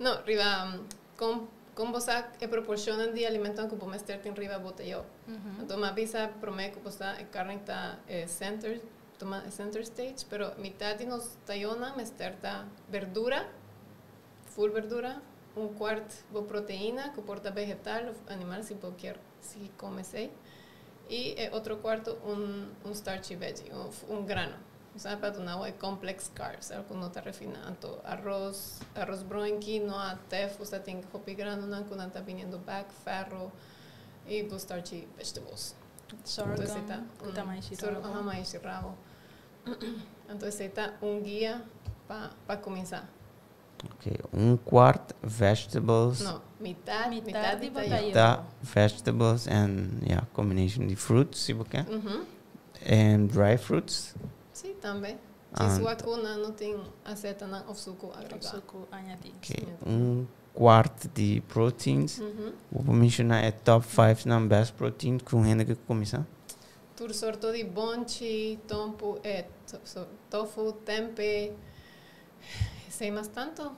No, riba com você proporcionam de alimento que podemos ter em riba botellão. Então, uma visa promete que você a carne está center, toma center stage, pero mitad de nos tallona me está verdura, full verdura, un cuarto de proteína que porta vegetal o animal si qualquer si come sei, y otro cuarto un starchy veggie, un grano. O sea, para una complex carbs, algo no está refinado. Arroz brown, quinoa, tef, usted tiene que comer grano, no está viniendo back, ferro y pues starchy vegetables. Sorghum, maíz y rabo. Entonces está un guía para comenzar. Ok, um quarto vegetables. No, mitad de botellón. Mitad vegetables and combination de fruits, se você quer. And dry fruits. Sí, también. Si su vacuna no tiene acetona o suco agregado. Suco añadido. Ok, quarto de proteins. Vou mencionar é top 5 na best protein com gente que começa. Tur sorto de bonchi, tofu, tempe. ¿Sei más tanto?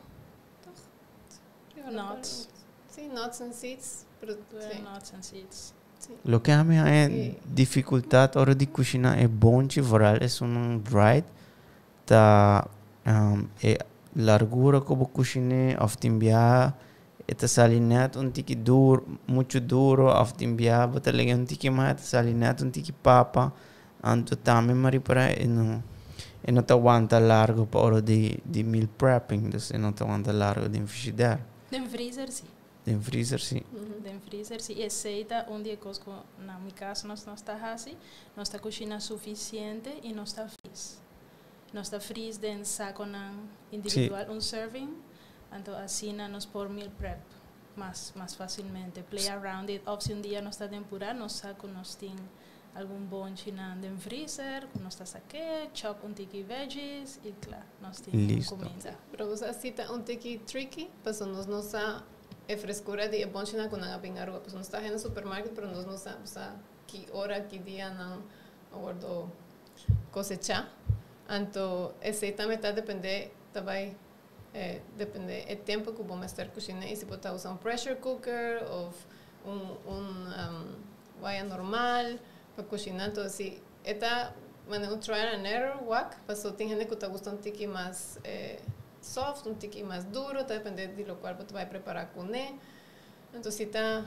Nuts. Sí, nuts and seeds. Pero, sí. Nuts and seeds. Sí. Lo que a mim é dificuldade hora de cozinhar é bonchi, vooral é um dried. Tá é largura que eu cozinhei, of timbia, é salinet tiki duro, muito duro, of timbia, bota legal tiki mais, salinet tiki papa, anto também mari para não te aguanta largo para hora de meal prepping, então não te aguanta largo de frigideira. Den freezer, sim. Den freezer, sim. Den freezer, sim. E seita dia cosco na minha casa nós não está assim, nós está cozinha suficiente e nós está freeze. Nós está freeze den saco na individual un serving, então assim nós por meal prep mais facilmente. Play around it. Ou se dia nós está temporada, nós saco nós tem algum bonche na den freezer, nós está saque, chop tiki veggies e claro, nós tem comida. Pero você cita tiki tricky, pues nós não sa frescura de bonche na com na pingarua, pues nós está no supermercado, pero nós não sa que hora que dia não aguardo cosechar. Então, esse também depende também depende do tempo que vamos estar cozinhando. E se você usar pressure cooker ou vaia normal para cozinhar, então se está trial and error walk, porque tem gente que está gostando tiki mais soft, tiki mais duro, depende do qual você vai preparar com ele. Então se está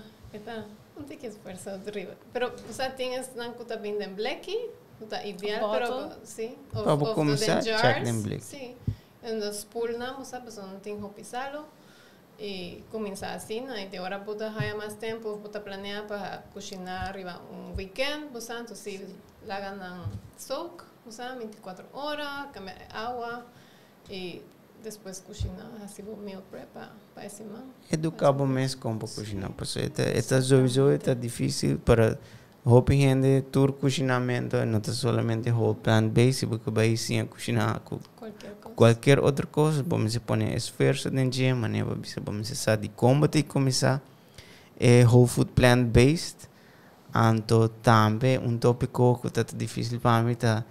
tiki esforço de riba. Pero você tem esse não que está vindo em black. Está ideal, pero sí. Para começar, check them black. Sí. Nos pulnamos, pues não tem que pisá-lo e começar assim, né? E agora pode ter mais tempo, pode planear para cozinhar arriba weekend, então se lagan na soak, 24 horas, cambiar água e depois cozinhar, assim o meal prep para esse man. Educar bom mês como cozinhar, porque é difícil para Hopi gente tur cozinamento não é somente whole plant based, porque vai sim cozinhar qualquer outra coisa, vamos pôr esforço dentro de maneira vamos saber como tem que começar whole food plant based. Então também tópico que é difícil para mim tá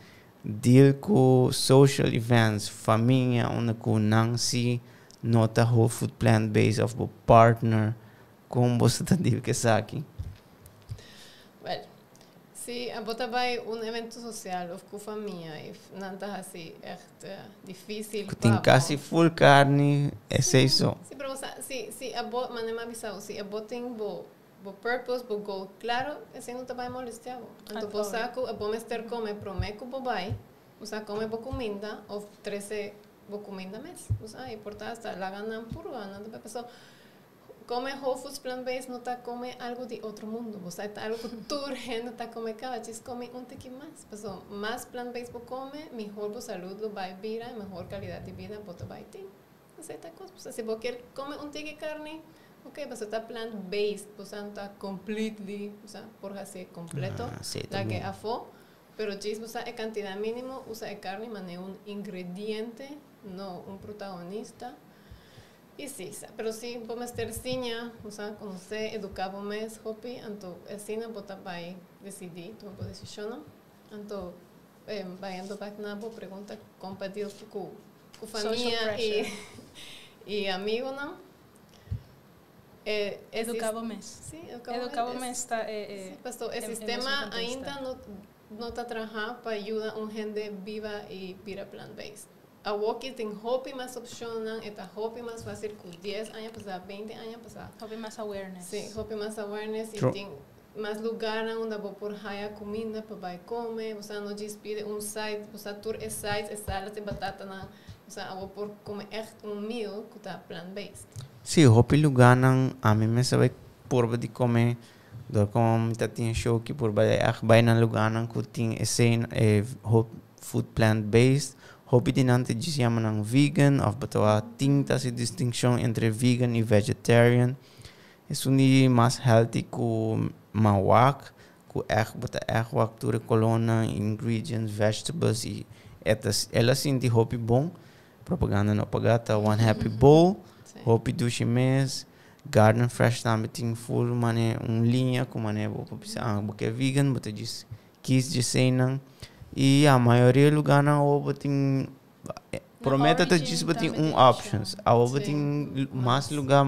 deal com social events, família, onde com não se nota whole food plant based of partner, como você tá deal que aqui? Well, se a bota vai evento social ou com família e não está assim, é difícil. Tem quase full carne, é isso. Sim, pero se a bota, maneira avisado, se a bota tem bo purpose, bo goal claro, assim não está vai molestar. Então, você a bom estar come promeco bo vai, você come bo comida ou 13 bo comida mês. Você importa hasta la ganan puro, não tem pessoa. Come whole foods plant-based no está come algo de outro mundo, você está algo que toda gente está come cada vez come tiki mais, pessoal, mais plant-based você come, melhor para saúde vai vir, melhor qualidade de vida você vai ter. Você está coisa, se você quer come tiki carne, ok, você está plant-based, você não está completely, você por ser completo, la que afo, pero diz você é quantidade mínima, usa carne, mas é ingrediente, não protagonista. E sim, pero sim, vamos ter sinha, quando você educar mais, hopi, então assim você vai decidir, tu vai decidir, então vai indo para na boa pergunta compartilhar com família e amigo, não? Educava mais. Sim, educava mais está pastor, o sistema ainda não está trabalhando para ajudar gente viva e vira plant-based. A walkie tem hope mais opcional, eta hope mais fácil com 10 anos passar, 20 anos passar. Hope mais awareness. Sim, hope mais awareness e tem mais lugar onde vou por haya comida para vai comer, você não diz pide site, você tour site, salada de batata na, você vou por comer meal que está plant-based. Sim, hope lugar não a mim me sabe por de comer do como tá tinha show que por vai na lugar não que tem esse hope food plant-based. Hopi dinante dizia manang vegan of batawa tinta si distinction entre vegan e vegetarian. Es unie mas healthy ku mawak ku bata wak ture colonna ingredients vegetables e etas ela sinti hopi bom propaganda no pagata one happy bowl hopi dushi mes garden fresh também tem full mane linha com mane bo pisa porque é vegan bata diz quis dizer não e a maioria lugar na ovo tem prometa te diz que tem options a ovo tem mais lugar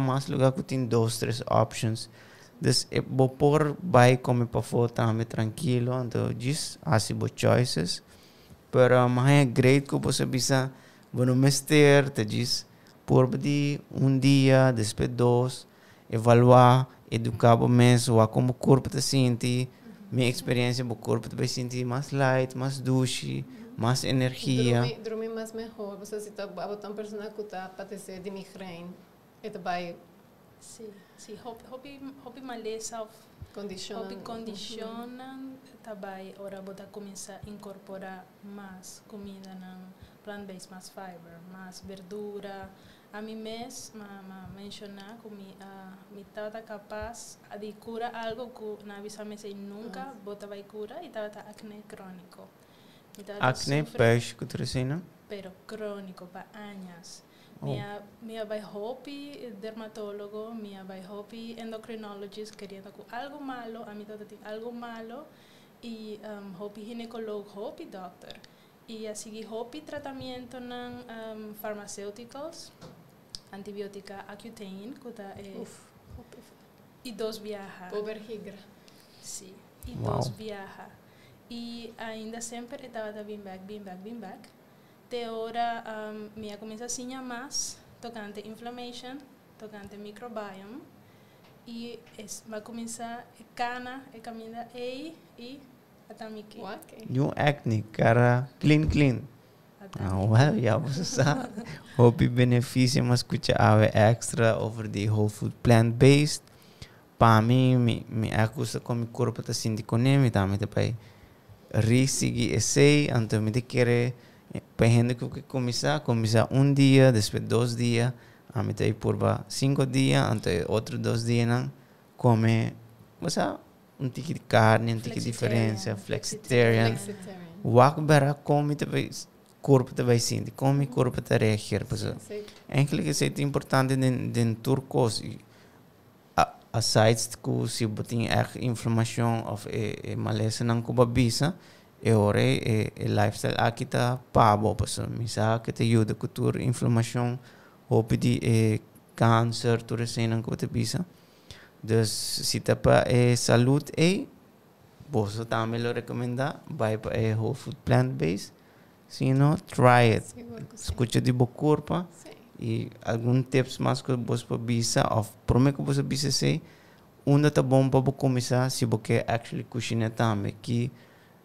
que tem 2, 3 options dus vou por vai comer para fora também tranquilo então diz assim bo choices pero mais great que você bisa bueno mister te diz por de dia depois 2 evaluar educar o mês ou como o corpo te sente minha experiência o corpo vai sentir mais light, mais duche, mais energia. Dormir mais melhor. Você se está botar uma pessoa que está padecer de migraine, ele vai. Sim, hope maleza condicionam também ora botar começar a incorporar mais comida na plant-based, mais fiber, mais verdura. A mim mesmo mencionar que me estava capaz de curar algo que na visa me sei nunca bota vai cura e estava acné crônico. Acné peixe que tu não? Pero crônico para anos. Minha vai hopi dermatólogo, minha vai hopi endocrinologist querendo que algo malo, a mim estava tem algo malo e hopi ginecólogo, hopi doctor. E a seguir hopi tratamento na farmacêuticos antibiótica Accutane, que tá e 2 viaja. Poberhigra. Sim, e 2 viaja. E ainda sempre estava bem back. De hora, minha começa assim a mais, tocante inflammation, tocante microbiome, e vai começar cana, caminha e atamiki. Yung acne, cara clean. Well, ja, você sabe. Hope benefício, mas escuta ave extra over the whole food plant-based. Para mim, me acusa com meu corpo tá sentindo com ele, também tá para seguir esse, então me querer para gente que começar dia, depois 2 dias, a mim tá aí por 5 dias, então outro 2 dias não come, você tique de carne, tique de diferença, flexitarian. Wak bara come também corpo te vai sentir, como o corpo te reagir. Eigenlijk is het importante den turcos a sites que se botem inflamação of maleza não cuba bisa ore lifestyle aqui tá pabo pessoal, misa que te ajuda com tur inflamação ou de câncer tu recém não cuba bisa. Dus se tá para saúde você também lo recomenda vai para whole food plant based. Se não, try it. Escuta de boa corpo e alguns tips mais que você pode bisa ou prometo que você bisa sei onde tá bom para começar se você actually cozinhar também que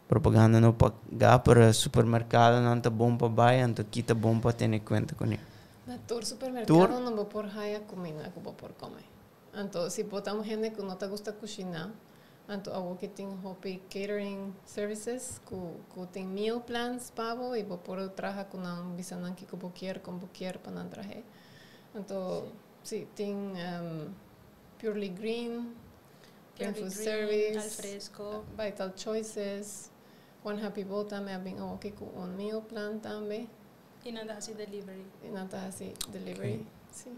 propaganda não pagar para supermercado não tá bom para buy então aqui tá bom para ter em conta com ele. Na tour supermercado não vou por haya comida que vou por comer. Então se botamos gente que não tá gosta cozinhar então, a que tem hopi catering services, que tem meal plans pavo e vou por trabalhar com um bisanan que como quer para não trazer. Então, sim, tem Purely Green, Food Service, Alfresco, Vital Choices, One Happy Bowl também é bem ok com um meal plan também. E nada assim delivery. Okay. Sim.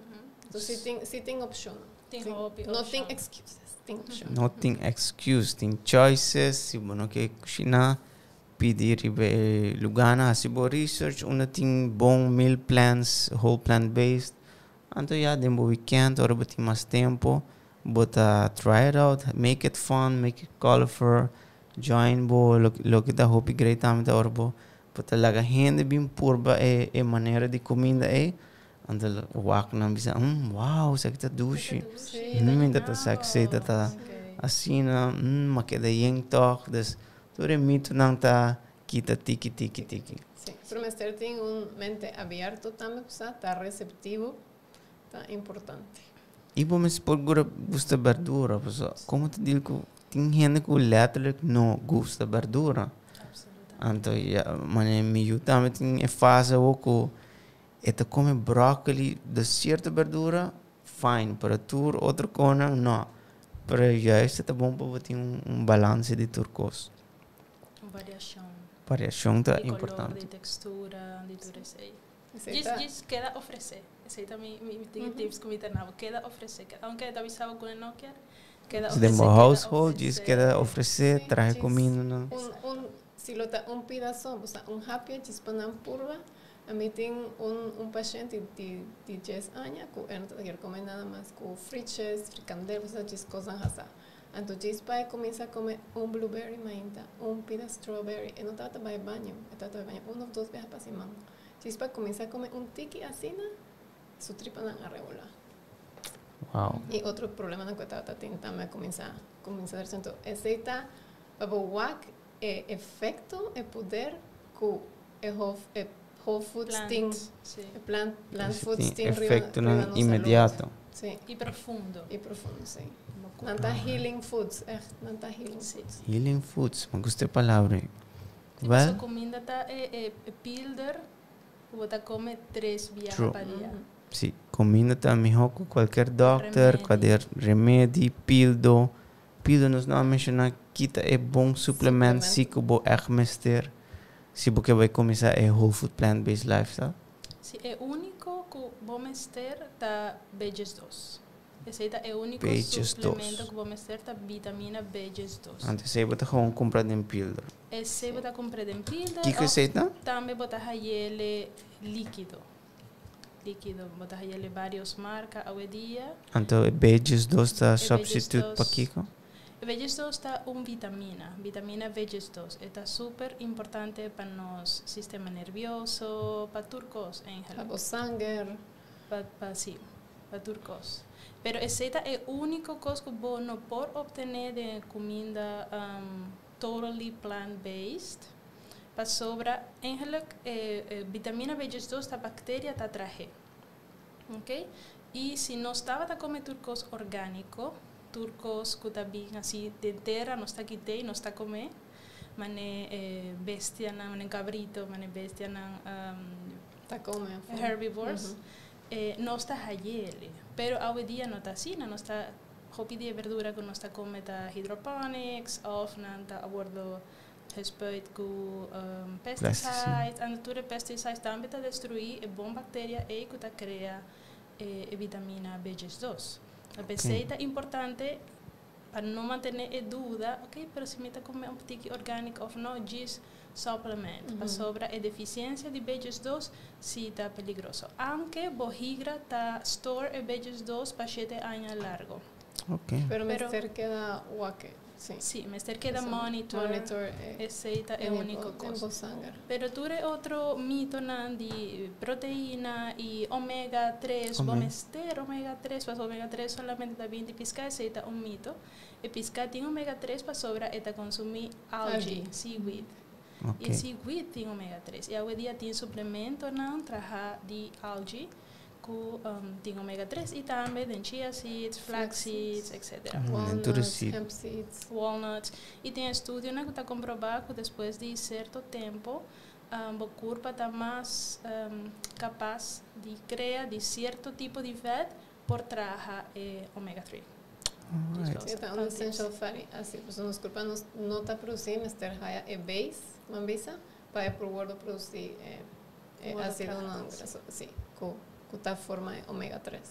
Então, se tem opção. Tem Sim. hobby, Não opção. tem excuses, tem opção. Não tem excuse, tem choices. Se você não quer cozinhar, pedir lugar na research, onde tem bom meal plans, whole plant-based. Então, já, tem um weekend, ora tem mais tempo. Bota try it out, make it fun, make it colorful, join lo que tá hobby great também ora bota laga gente bem purba maneira de comida então wak na bisa wow sa kita dushi minta ta sexy ta assim na makeda yeng talk des tore mito nang ta kita tiki. Sim, pero Mester tem mente aberto também, está receptivo, está importante. E bom, mas por agora gosta de verdura, pessoal. Como te digo, tem gente que letterlijk não gosta de verdura. Então, mas me também tem fase que eta come brócoli de certa verdura, fine. Para tu, outra coisa, não. Para já isso é bom para ter balance de turcos. Variação tá importante. De textura, de tudo isso aí. Diz queda oferecer. Esse aí também me tem tips como internavo. Queda oferecer. Aunque te avisava com o Nokia, queda oferecer. Se tem um household, diz queda oferecer, traz comida, não? Se lota pedaço, happy, chispanan purva, a mim tem paciente de 10 anos que não quer comer nada mais com fritas, fricandelos, essas coisas assim. Então, chispa começa a comer blueberry mainta, pedaço de strawberry, e não está a banho, está a banho 1 ou 2 vezes para semana. Chispa começa a comer tiki assim, su tripa não arregula. Wow. E outro problema na que estava tentando começar a dar sentido. Essa para o WAC é efeito, é poder que whole foods tem, plant foods tem efeito imediato. Sim. E profundo, sim. Não está healing foods, não está healing foods. Healing foods, me gostei a palavra. Well, comida está pilder, você come 3 vezes por dia. Sim, comida está melhor que qualquer doctor, qualquer remédio, pildo. Pildo nos não mencionar que é bom suplemento se que vou mestre. Se você vai começar a whole food plant-based lifestyle. Sim, é único que vou mestre da BG2. Esse é o único suplemento que vou mestre da vitamina BG2. Antes você bota gewoon comprar em pildo. Esse bota comprar em pildo. Que receita? Também bota ele líquido. Bota ele várias marcas hoje dia. Então BG2 está substituto para Kiko? BG2 está vitamina BG2. Está super importante para nosso sistema nervioso, para turcos em geral. Para o sangue. Para turcos. Pero esse é o único coisa que você não pode obter de comida totally plant-based. Para sobra, em geral, vitamina B2 da bactéria está traje. Ok? E se não estava a comer turcos orgânico, turcos que está bem assim de terra, não está aqui, não está a comer, mas bestia, mas cabrito, mas bestia, está come herbivores, não está a ele. Pero hoje dia não está assim, não está hobby de verdura que não está a comer hydroponics, ou não está a bordo respeito com pesticides, a natura pesticides também está destruir a boa bactéria e que está criar vitamina B2. A receita é importante para não manter a dúvida, ok, pero se me está comendo pouquinho orgânico ou não, diz supplement. Para sobra a deficiência de B2 se está peligroso. Aunque bohigra está store a B2 para 7 anos largo. Ok. Pero queda waque. Sí, me queda monitor esse é o único coisa. Pero tu outro mito de proteína e ômega 3, vamos ter ômega 3, mas ômega 3 solamente está vindo de pescar, esse é um mito. E pescar tem ômega 3 para sobra é consumir algae, seaweed. E seaweed tem ômega 3. E hoje dia tem suplemento não traja de algae tem ômega 3 e também tem chia seeds, flax seeds, etc. Walnuts. E tem estudo que está comprovado que depois de certo tempo o corpo está mais capaz de criar de certo tipo de fat por traja ômega 3. Então, um essential fatty acid, pues nos corpos não está produzindo, mas ter base, mambisa, para o corpo produzir ácido não grasoso, sim, cuta forma de omega 3.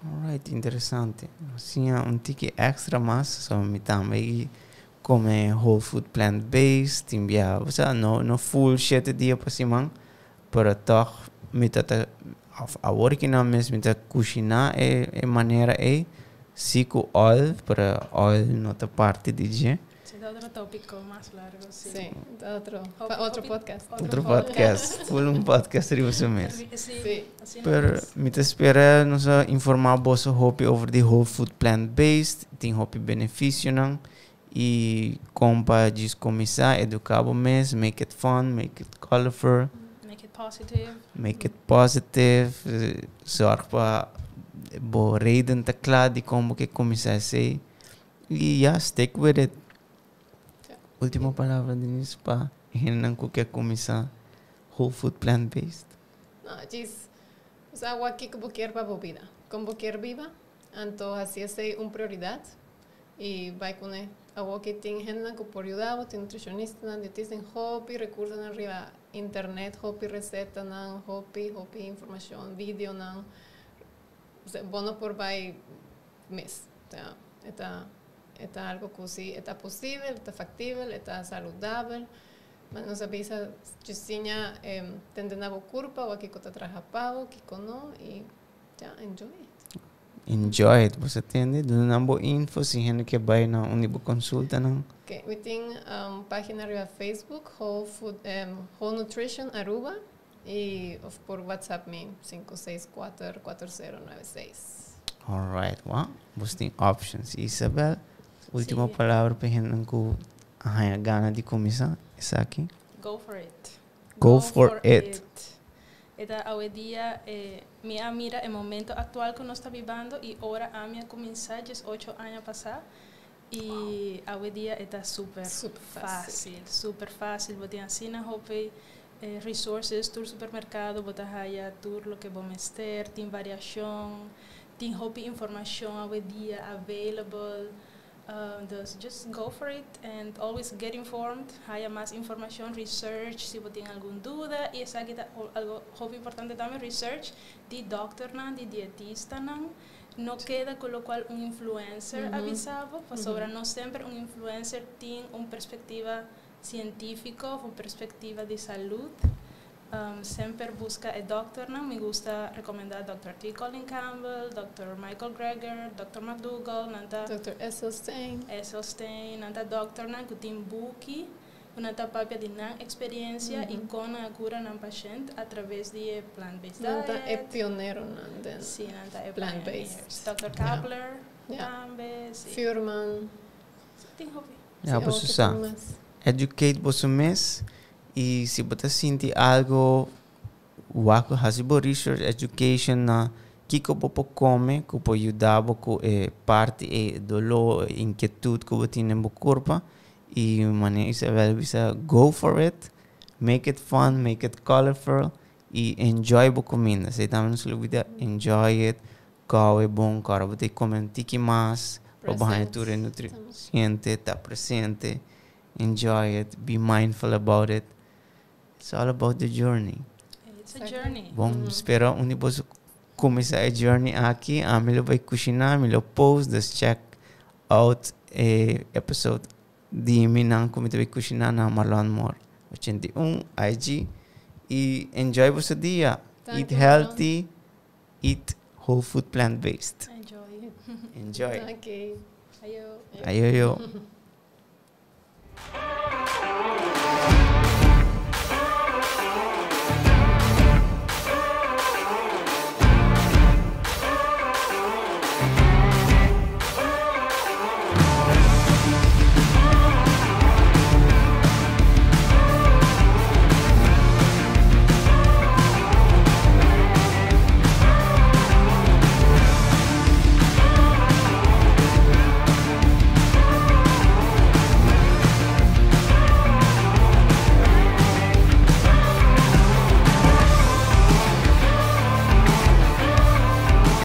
Alright, interessante. Assim, um tique extra mais, so me também come whole food plant-based, timbia, você no full 7 dias por semana, pero toch me tata a working na mesmo me cozinhar é maneira sico oil para oil nota parte de dia. Sí, da otro tópico más largo, sí. Sí, otro Hopi- podcast. Outro podcast, full podcast sobre isso mesmo. Sí, así Pero nomás. me te espera nos informar bosso hopi over the whole food plant-based, tem hopi benefício não e compa diz começar educar o mês, make it fun, make it colorful, Make it positive. make it positive, zorg para bo reden te klaar de como que começar a ser e ja, stick with it. Ja. Última palavra Denise pa não quer começar whole food plant-based. No, diz, o sea, agua aquí como quiera para vida. Como quiera viva, então assim é uma prioridade e vai com agua que tem gente que por ayudar, tem nutricionista, dietista, hobby, recursos na arriba, internet, hobby, receta, hobby, informação, vídeo, bono por vai mês. Está algo que sí, está posible, está factible, está saludable. Mas nos avisa chisinha tendendo a curva, o aqui que está trajapado, que cono e já enjoy it. Enjoy it, você entende? Dando nambo info, se gente que vai na unibo consulta não. Okay, we tem página arriba Facebook, Whole Nutrition Aruba e por WhatsApp me 5644096. Alright, wow. Você tem options. Isabel, última Sim. palavra para gente que arranha gana de começar. Essa aqui. Go for it. Go for it. Esta hoy día, mira el momento actual que uno está viviendo y ahora a mí comenzar, ya 8 años pasar y hoy día está súper fácil, súper fácil. Vos tienes así resources, tu supermercado, vos allá, tour lo que vos mester, tiene variación, tiene información hoy día available. Just go for it and always get informed. Haya más información, research, si vos tienes alguna duda. Y esa aquí algo importante también, research de doctor, de dietista. No queda con lo cual un influencer avisaba, pues sobre no siempre un influencer tiene una perspectiva científica, una perspectiva de salud. Siempre busca el doctor, me gusta recomendar Dr. T. Colin Campbell, Dr. Michael Greger, Dr. McDougall, Dr. Esselstein, nanta doctor que tiene buki, una papia de experiencia y con la cura del paciente a través de plant-based diet. Nanta é pioneiro Sí, nanta é plant-based. Dr. Kapler, también, sí. Furman. Tem hobby. Ja, você sabe. Educate você mesmo. E se você sentir algo, wako hasibo research, education na que você come, que pode ajudar com parte e dolor, inquietude que você tem no corpo. E maneira Isabel bisa go for it, make it fun, make it colorful e enjoy a comida. Se também não se olvida, enjoy it, qual é bom, cara, você come um tique mais, o banho nutriente, está presente, enjoy it, be mindful about it. It's all about the journey. It's a journey. Bom, espero onde você começar a journey aqui. A mim vai cozinhar, me lo post, just check out episode de mim não como vai cozinhar na Marlon Moore 81 IG e enjoy você dia. Eat healthy, eat whole food plant based. Enjoy. Enjoy. Okay. Ayo. Ayo yo.